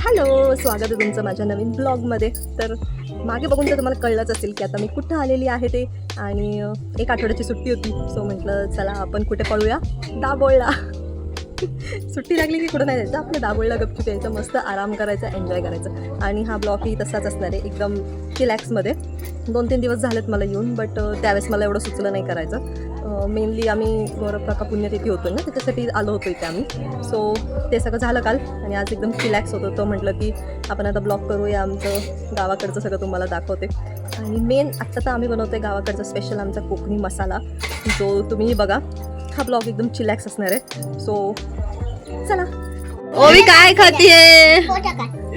Hello, स्वागत आहे तुमचं माझ्या नवीन ब्लॉगमध्ये. तर मागे बघून तर तुम्हाला कळलंच असेल की आता मी कुठं आलेली आहे ते. आणि एक आठवड्याची सुट्टी होती, सो म्हटलं चला आपण कुठे पळूया, दाभोळला. सुट्टी लागली की कुठं नाही जायचं, आपलं दाभोळला गपचूप यायचं, मस्त आराम करायचा, एन्जॉय करायचं. आणि हा ब्लॉगही तसाच असणार आहे, एकदम रिलॅक्समध्ये. 2-3 दिवस झालेत मला येऊन, बट त्यावेळेस मला एवढं सुचलं नाही करायचं. मेनली आम्ही गौरव काका पुण्यतिथी होतो ना, त्याच्यासाठी आलो होतो इथे आम्ही. सो ते सगळं झालं काल आणि आज एकदम रिलॅक्स होत होतं. म्हटलं की आपण आता ब्लॉग करूया, आमचं गावाकडचं सगळं तुम्हाला दाखवते. आणि मेन आत्ता तर आम्ही बनवतोय गावाकडचा स्पेशल आमचा कोकणी मसाला, जो तुम्ही बघा. हा ब्लॉग एकदम चिलॅक्स असणार आहे. सो चला. ओवी काय खातीये?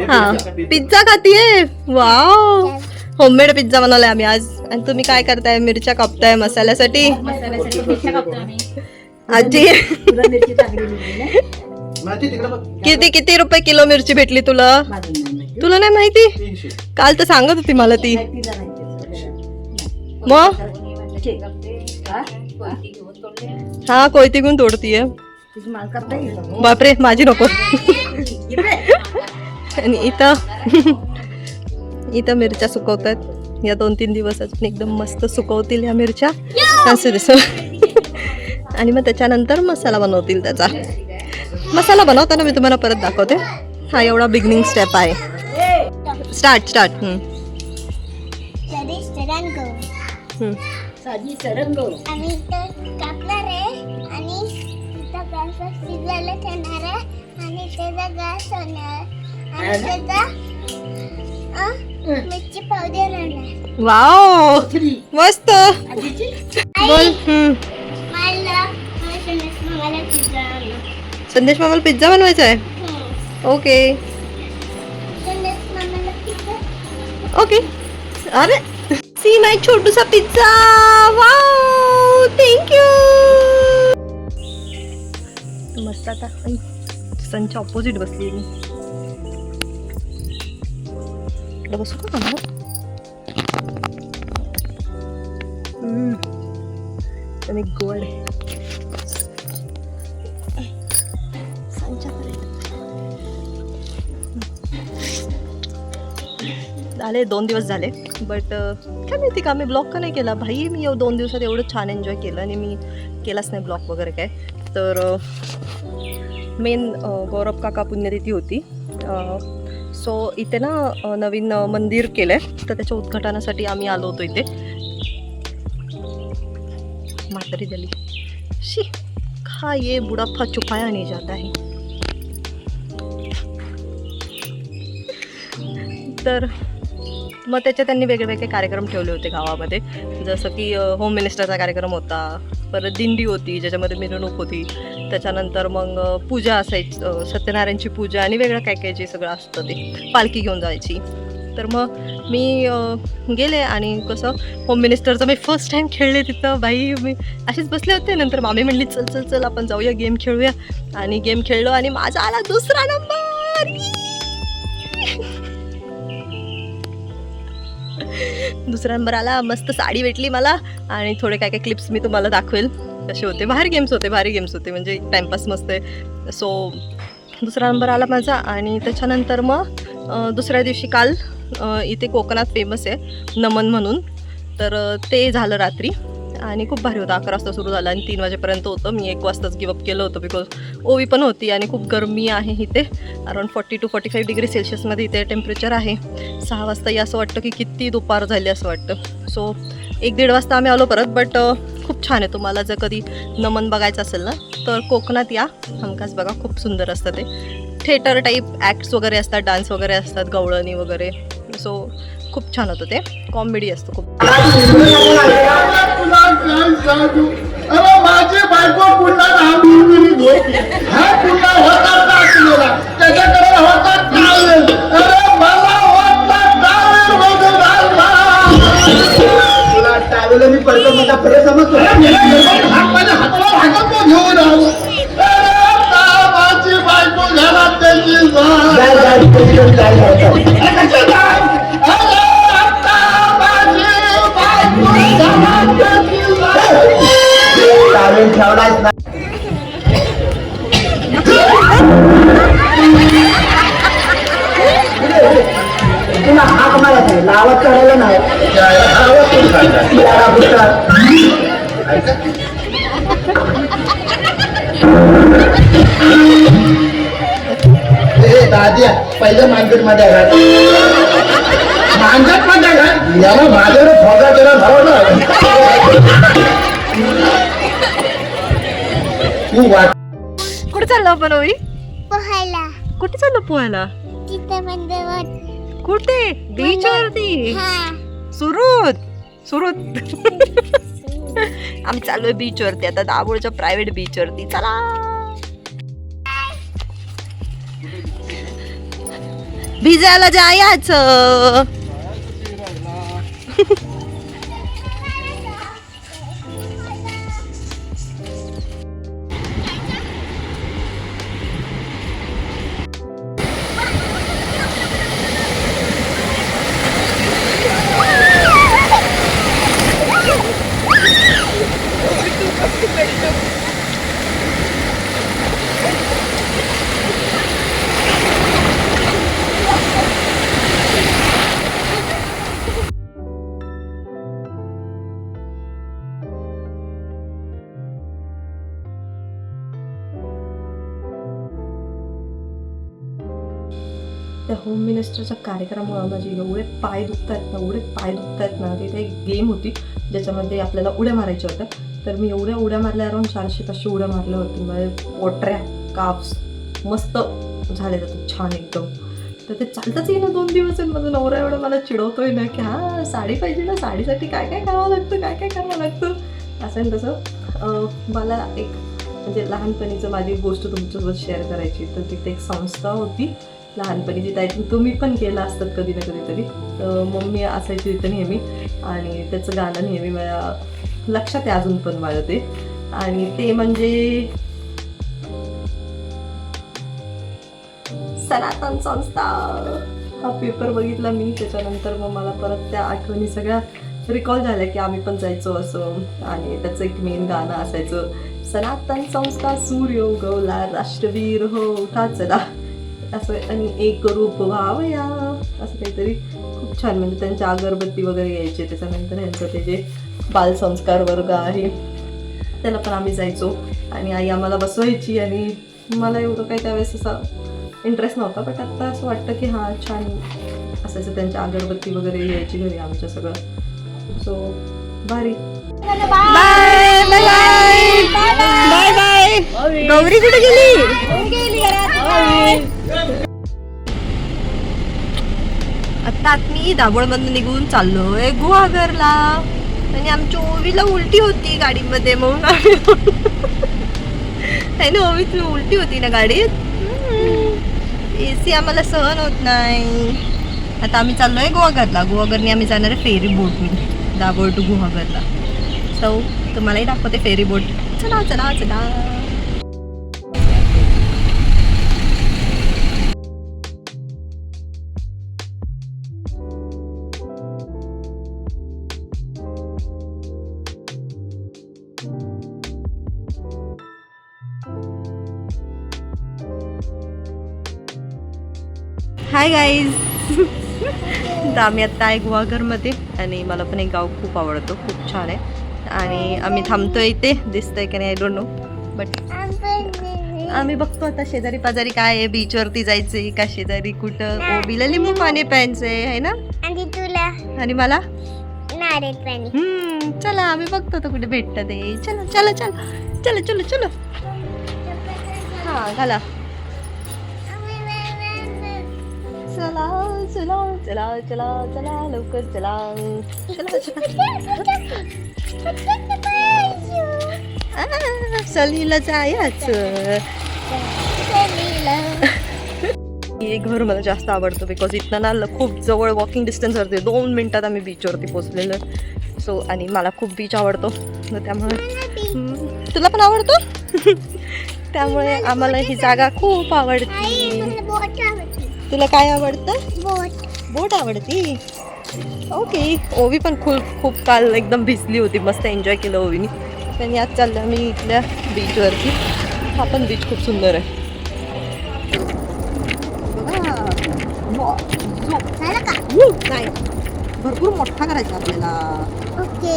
हा, पिझ्झा खातीये. वाव, होममेड पिझ्झा बनवलाय आम्ही आज. आणि तुम्ही काय करताय? मिरच्या कापताय मसाल्यासाठी. आजी किती रुपये किलो मिरची भेटली तुला? तुला नाही माहिती? काल तर सांगत होती मला ती. मग हा, कोयती घेऊन तोडतीये. बापरे, माझी नको. आणि इथं मिरच्या सुकवतात. या 2-3 दिवस अजून एकदम मस्त सुकवतील या मिरच्या असं दिसो. आणि मग त्याच्यानंतर मसाला बनवतील. त्याचा मसाला बनवताना मी तुम्हाला परत दाखवते. हा एवढा बिगिनिंग स्टेप आहे. स्टार्ट. आम्ही इथं कापणार आहे आणि इथं गॅसवर शिजायला ठेवणार आहे आणि त्याचा गॅस होणार आणि त्याचा मिरची पावडर आणणार. वाव, मस्त बोल. संदेश मामाला पिझ्झा बनवायचा आहे. ओके. अरे सी माय छोटूसा पिझ्झा. Wow, thank you. मस्त. आता सनच्या ऑपोजिट बसली मी. बसू का? आणि गोड झाले 2 दिवस झाले. बट काय माहिती का मी ब्लॉग का नाही केला भाई. मी 2 दिवसात एवढं छान एन्जॉय केलं आणि मी केलाच नाही ब्लॉग वगैरे काय. तर मेन गौरव काका पुण्यतिथी होती. सो इथे ना नवीन मंदिर केलं आहे, तर त्याच्या उद्घाटनासाठी आम्ही आलो होतो इथे. म्हातारी दिली शी खा, ये बुढापा छुपाया नहीं जाता है. तर मग त्याच्यात त्यांनी वेगळे कार्यक्रम ठेवले होते गावामध्ये. जसं की होम मिनिस्टरचा कार्यक्रम होता, परत दिंडी होती ज्याच्यामध्ये मिरवणूक होती, त्याच्यानंतर मग पूजा असायची, सत्यनारायणची पूजा आणि वेगळं काय जे सगळं असतं ते पालखी घेऊन जायची. तर मग मी गेले आणि कसं होम मिनिस्टरचं मी फर्स्ट टाईम खेळले तिथं. बाई मी असेच बसले होते. नंतर मामी म्हणली चल आपण जाऊया, गेम खेळूया. आणि गेम खेळलो आणि माझा आला 2रा नंबर. 2रा नंबर आला. मस्त साडी भेटली मला. आणि थोडे काय क्लिप्स मी तुम्हाला दाखवेल कसे होते. भारी गेम्स होते म्हणजे टाइमपास मस्त आहे. सो 2रा नंबर आला माझा. आणि त्याच्यानंतर मग दुसऱ्या दिवशी काल इथे कोकणात फेमस आहे नमन म्हणून, तर ते झालं रात्री. आणि खूप भारी होतं. 11 वाजता सुरू झालं आणि 3 वाजेपर्यंत होतं. मी 1 वाजताच गिवअप केलं होतं बिकॉज ओवी पण होती आणि खूप गरमी आहे इथे. अराउंड 40 to 45 डिग्री सेल्शियसमध्ये इथे टेम्परेचर आहे. 6 वाजताही असं वाटतं की किती दुपार झाली असं वाटतं. सो 1-1.5 वाजता आम्ही आलो परत. बट खूप छान आहे. तुम्हाला जर कधी नमन बघायचं असेल ना तर कोकणात या, हमखास बघा. खूप सुंदर असतं ते. थिएटर टाईप ॲक्ट्स वगैरे असतात, डान्स वगैरे असतात, गवळणी वगैरे. सो खूप छान होतं ते. कॉमेडी असतं खूप. नावात चढायला नाही दाद्या पहिलं मार्केट मध्ये मांजट मध्ये याला माझ्यावर फोगा केला भाव ना तू वाट कुठे चाललो आपण ओवी? पोहायला कुठे चाललो पोहायला? तिथे मंदिरात. कुठे? बीच वरती. हा. सुरत आम्ही चाललोय बीच वरती आता, दाभोळच्या प्रायव्हेट बीच वरती. चला भिजायला जायचं. त्या होम मिनिस्टरच्या कार्यक्रमामुळे माझे एवढे पाय दुखतायत ना तिथे एक गेम होती ज्याच्यामध्ये आपल्याला उड्या मारायच्या होत्या. तर मी एवढ्या उड्या मारल्या, अराउंड 400-500 उड्या मारल्या होत्या. माझे पोटऱ्या काफ्स मस्त झाले जातात छान एकदम. तर ते चालताच येईना 2 दिवस आहेत. माझा नवरा एवढं मला चिडवतोय ना की हां साडी पाहिजे ना, साडीसाठी काय काय करावं लागतं असं आणि तसं. मला एक म्हणजे लहानपणीचं माझी एक गोष्ट तुमच्यासोबत शेअर करायची. तर तिथे एक संस्था होती लहानपणीची, त्या तुम्ही पण केलं असतात कधी ना कधीतरी. तर मम्मी असायची तिथं नेहमी आणि त्याचं गाणं नेहमी माझ्या लक्षात आहे अजून पण माझं ते. आणि ते म्हणजे सनातन संस्था. हा पेपर बघितला मी, त्याच्यानंतर मग मला परत त्या आठवणी सगळ्या रिकॉल झाल्या की आम्ही पण जायचो असं. आणि त्याचं एक मेन गाणं असायचं, सनातन संस्था सूर्य उगवला राष्ट्रवीर हो उठा चला असं, आणि एक रूप व्हावया असं काहीतरी. खूप छान म्हणजे त्यांच्या अगरबत्ती वगैरे यायचे. त्याच्यानंतर ह्यांचं ते जे बालसंस्कार वर्ग आहे त्याला पण आम्ही जायचो आणि आई आम्हाला बसवायची. आणि मला एवढं काही त्यावेळेस असा इंटरेस्ट नव्हता, बट आता असं वाटतं की हां छान असायचं. त्यांच्या अगरबत्ती वगैरे यायची घरी आमच्या सगळं. सो भारी. Bye bye bye bye. Gauri कुठे गेली? आता मी दाभोळमधून निघून चाललोय गुहागरला. आणि आमच्या ओवीला उलटी होती गाडीमध्ये म्हणून आहे ना, ओवी तुला उलटी होती ना गाडीत. AC आम्हाला सहन होत नाही. आता आम्ही चाललोय गुहागरला. गुहागरने आम्ही जाणार आहे फेरी बोटनी, दाभोळ टू गुहागरला. सो तुम्हालाही दाखवते फेरी बोट. चला चला चला. Hi guys. तर आम्ही आत्ता आहे गुहागरमध्ये आणि मला पण एक गाव खूप आवडतो, खूप छान आहे. आणि आम्ही थांबतोय इथे, दिसतंय की नाही आय डोंट नो, बट आम्ही बघतो आता शेजारी पाजारी काय आहे. बीचवरती जायचंय का शेजारी कुठं? ओबीला लिंबू पाणी प्यायचंय आहे ना, आणि तुला आणि मला नारळ पाणी. चला आम्ही बघतो तर कुठे भेटतं ते. चला चला चला चला चलो चलो. हां घाला. चला चला चला चला चला लवकर चला चला चला. सलीला जायचं. हे घर मला जास्त आवडतं बिकॉज इथनं ना खूप जवळ वॉकिंग डिस्टन्सवरती 2 मिनिटात आम्ही बीचवरती पोचलेलो. सो आणि मला खूप बीच आवडतो, त्यामुळे तुला पण आवडतो. त्यामुळे आम्हाला ही जागा खूप आवडते. तुला काय आवडतं? बोट आवडती. ओके. ओवी पण खूप काल एकदम भिजली होती, मस्त एन्जॉय केलं ओवीनी. पण यात चाललं मी इथल्या बीचवरती. हा पण बीच खूप सुंदर आहे. नाही भरपूर मोठा करायचा आपल्याला. ओके.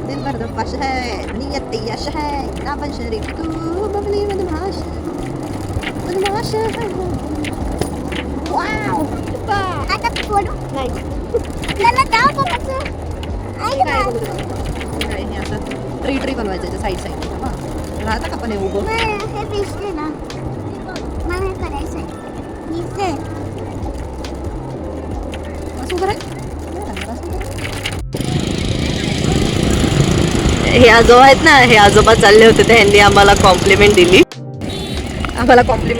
दिल भर पाश है नियत यश है ना बन शरीफ तू बबली मधमाश मधमाश. वाव. आता फोडू. नाही मला दाव बघायचं. आई काय गं. बघू तुला? काय हे असं ट्री बनवायचं साईड साईड राहतं का पण हे उभं. हे दिसते ना. मला हे करायचंय. दिसते. असं उभं राह. हे आजोबा आहेत ना, हे आजोबा चालले होते त्यांनी आम्हाला कॉम्प्लिमेंट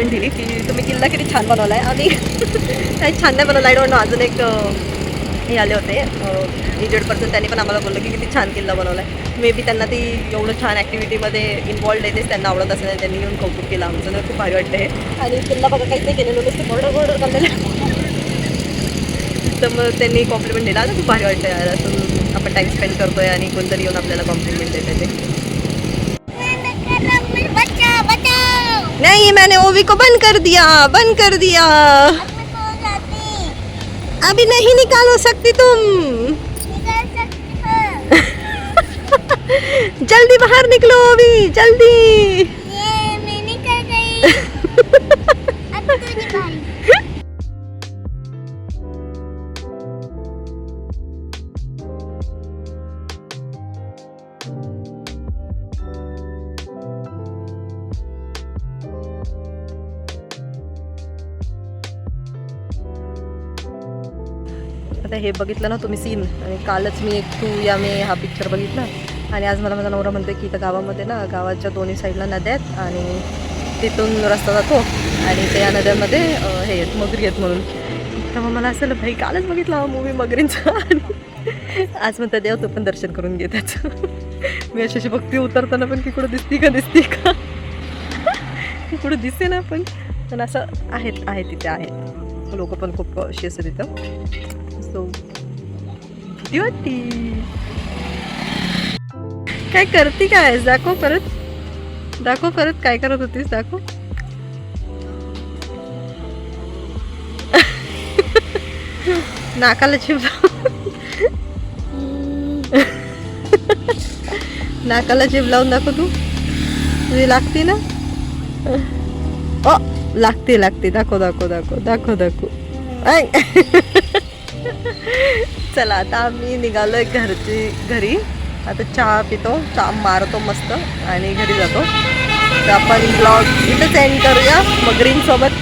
दिली की तुम्ही किल्ला किती छान बनवलाय. आणि काही छान नाही बनवला. I don't know. अजून एक हे आले होते एजेड पर्सन, त्यांनी पण आम्हाला बोललं की किती छान किल्ला बनवलाय. मे बी त्यांना ती एवढं छान ॲक्टिव्हिटीमध्ये इन्वॉल्ड आहे तेच त्यांना आवडत असेल. त्यांनी येऊन कौतुक केलं आमचं. तर खूप भारी वाटतं हे. आणि किल्ला बघा काहीच नाही केलेलं, नुसतं बॉर्डर करलेलं. तर मग त्यांनी कॉम्प्लिमेंट दिला. आता खूप भारी वाटतं यार, असं आपण टाईम स्पेंड करतोय आणि कोणतरी येऊन आपल्याला कॉम्प्लिमेंट देते ते. बचाओ बचाओ. नहीं मैंने ओवी को बंद कर दिया. मैं सो जाती. अभी नहीं निकाल सकती तुम. निकाल सकती हूँ. जल्दी बाहर निकलो ओवी जल्दी. ये मैं निकल गई. अब तू निकाल. आता हे बघितलं ना तुम्ही सीन, आणि कालच मी एक तू या मे हा पिक्चर बघितला. आणि आज मला माझा नवरा म्हणतो की इथं गावामध्ये ना, गावाच्या दोन्ही साईडला नद्या आहेत आणि तिथून रस्ता जातो आणि त्या नद्यामध्ये हे आहेत मगरी आहेत म्हणून. तर मग मला असं भाई कालच बघितला हा मूवी मगरींचा. आणि आज म्हणतात देव तू पण दर्शन करून घे त्याचं. मी अशी बघते उतरताना पण की कुठं दिसती का कुठं दिसते ना पण असं आहेत तिथे आहेत लोक पण खूप अशी असं तिथं. सो भीती वाटती. काय करते काय? दाखव परत काय करत होतीस दाखव. नाकाला जीभ नाकाला जीभ लावून दाखव तू. तुझी लागते ना. लागते दाखव. चला आता आम्ही निघालोय घरी. आता चहा पितो, चहा मारतो मस्त आणि घरी जातो. तर आपण ब्लॉग इथंच एंड करूया मगरींसोबत.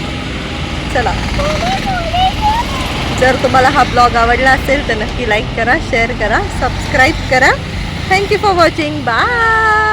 चला, जर तुम्हाला हा ब्लॉग आवडला असेल तर नक्की लाईक करा, शेअर करा, सबस्क्राईब करा. Thank you for watching. बाय.